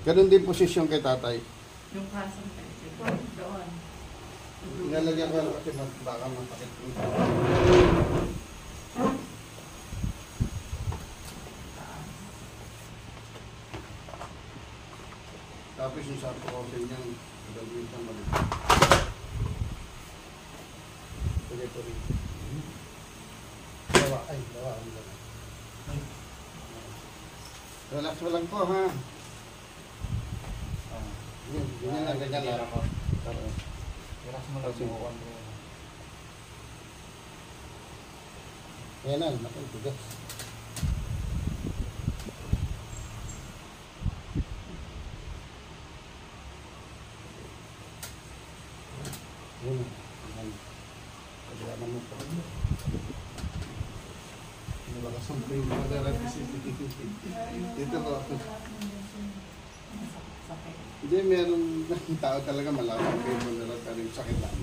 Ganun din posisyon kay tatay. Yung kasang doon. Nilalagyan ko kasi baka masakit. Tapos yung sapo ko sa inyo, gagawin sa mali. Pwede po rin. Dawa, ay, dawa. Relax mo lang po, ha? Ganyan lang, ganyan lang. Relax mo lang po. Ayan na, nakitigas. Ayan na. Paglaman mo po. Malakas ang pain mo na dito po. Hindi, meron tao talaga malakas ang pain mo na pero yung sakit lang.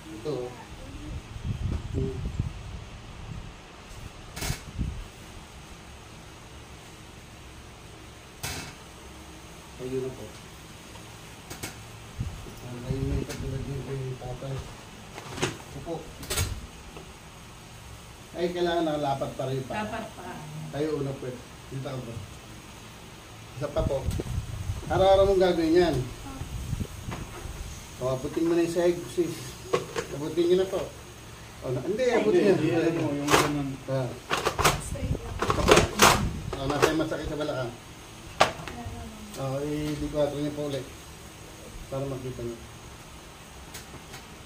Ito. Ayun na po. Ayun na yung katulad yung kay tatay. Upo. Ay, kailangan nakalapat pa rin pa. Dapat pa. Tayo una po. Dito ka ba? Isa pa po. Araw-araw mong gagawin yan. O, abutin mo na yung sahig, sis. Abutin nyo na po. O, hindi, abutin nyo. Yung ganun. O, nasa yung masakit sa balakang. O, i-dequatro nyo po ulit. Para makita nyo.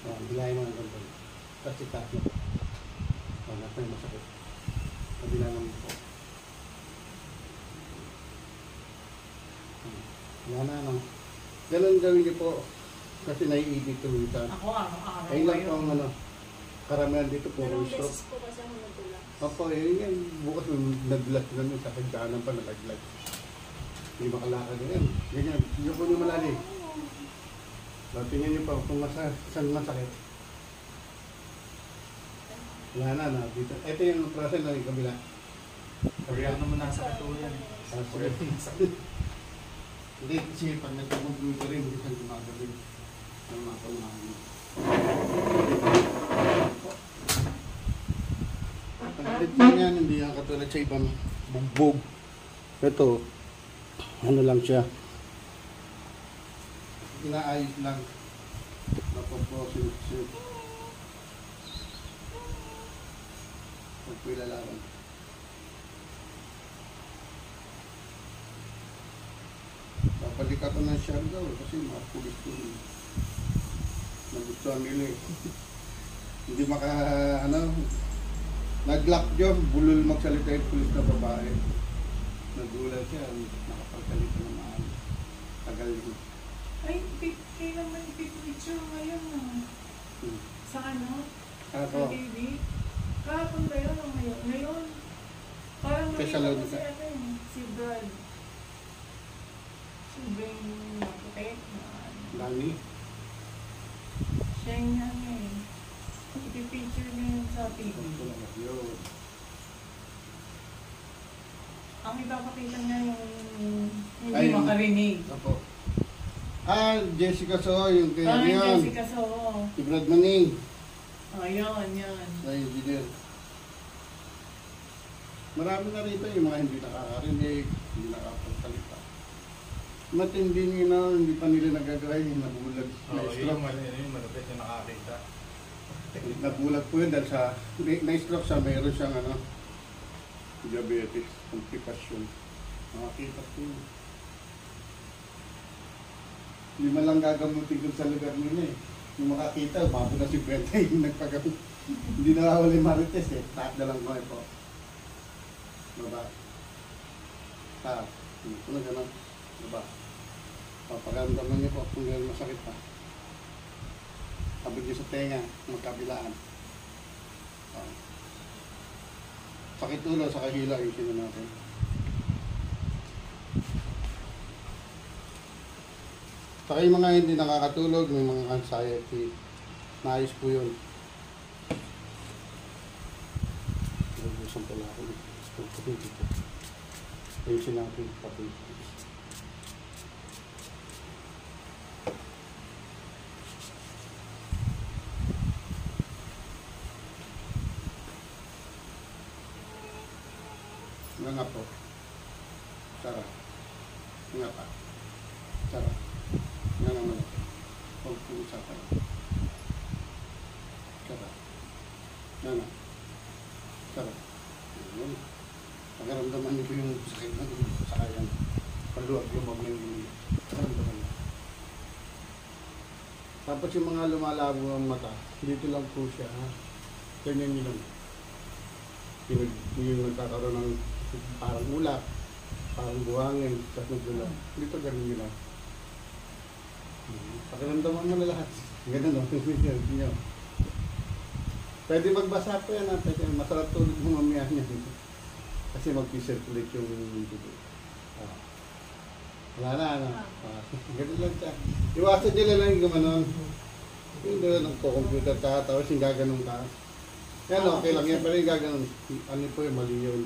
O, bilahin mo ang ganun. Tapos itas nyo. O, nasa yung masakit. Kabilang naman po. Yan na, no? Ganun gawin niyo po. Kasi naiibig tuloy-tuloy. Ako araw-araw. Ayun lang po ang ano, karamihan dito po. Dalawang Stroke. beses po kasi ako nagtulak. Opo, yan. Bukas naglag na nun sa kagdaanan pa nalaglag. Hindi makalakad na yan. Ganyan. Yung po yung malalim. So, tingnan niyo po kung saan masakit. Wala na. Dito. Ito yung process na yung kabila. Kabila naman nasa katuyan. Hindi, kasi pag nagpapagod ka rin, hindi saan gumagawin. Ang mga pamahain. Pagkalit niyan, hindi yan katulad sa ibang bugbog. Ito, ano lang siya. Inaayos lang. Napoprosin. Pagpilalaban. Papalik ako ng Siargao kasi mga pulis ko rin. Nagustuhan nila eh. Hindi nag-lock job, bulol magsalita yung pulis na babae. Nagulat siya, nakapagsalita ng mga tagal yun. Ay, kailan man ipipicture ngayon sa ano? Sa Ako, TV? Kahapon ba yun o ngayon? Ngayon? Parang Kesa nakita ko Lodi si ka. si Brad. Sobrang maputi. Dani. Siya yung ano eh. Ipipicture niya yun sa TV. Yun. Ang ipapakita niya yung hindi Ay, makarinig. Ako. Jessica So, yung kaya Ah, yun. Jessica So. Si Brad Maning. Oh, yun. Na engineer. Marami na rito yung mga hindi nakakarinig, hindi nakapagsalita. Matindi nila, hindi pa nila nagagawa yung nabulag. Yung malapit yung nakakita. Nabulag po yun dahil sa na-stroke siya, mayroon siyang diabetes, komplikasyon. Nakakita po yun. Hindi man lang gagamutin dun sa lugar nila eh. Yung makakita, umabo na si Brenda yung nagpagamit. Hindi nakawala yung marites eh. Taat na lang ko eh po. Baba. Taat. Ito na gano'n. Baba. Papagamdaman niyo po kung gano'n masakit pa. Abot niyo sa tenga, magkabilaan. Sakit ulo sa kahila, ayusin na natin. Saka yung mga hindi nakakatulog, may mga anxiety, naayos po yun. Nagugusan pala ako. Ayusin natin pati. Nga po. Sarap. Nga pa. Sarap. Nga naman ako. Huwag po usapan. Sarap. Nga na. Sarap. Yun. Pagkaramdaman niyo po yung sakit na sa kayang paluwag yung magmang yung pagkaramdaman niyo. Tapos yung mga lumalabo ang mata, dito lang po siya. Ha? Ganyan nyo lang. Yung nagkakaroon ng parang ulap, parang buhangin, sa nagdula. Dito ganun nyo lang. Pakiramdaman mo na lahat. Ganun o. Pwede magbasa po yan. Pwede. Masarap tulog mo mamaya niya. Kasi mag-circulate yung dugo. Wala na, ano? Ganun lang siya. Iwasan nila lang yung gumanon. Yung doon nagko-computer ka, tapos yung gaganong ka. Yan, okay lang yan. Pero yung gaganon, ano po yung mali yun.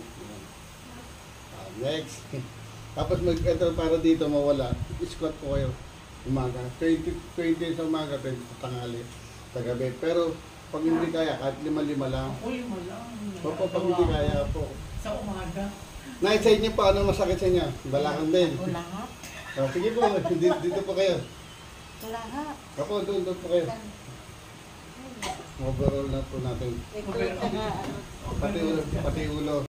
Next. Tapos ito para dito mawala. Squat po kayo. Umaga. 20 sa umaga, 20 sa tanghali. Sa gabi. Pero pag hindi kaya, kahit 5-5 lang. Ako lima lang. Opo, pag hindi kaya po. Sa umaga. Na-excite niyo pa, ano masakit sa inyo? Balakang din. O lahat. Sige po, dito po kayo. Lahat. Opo, doon po kayo. Overall na po natin. Ito yung taga, ano, Pati ulo.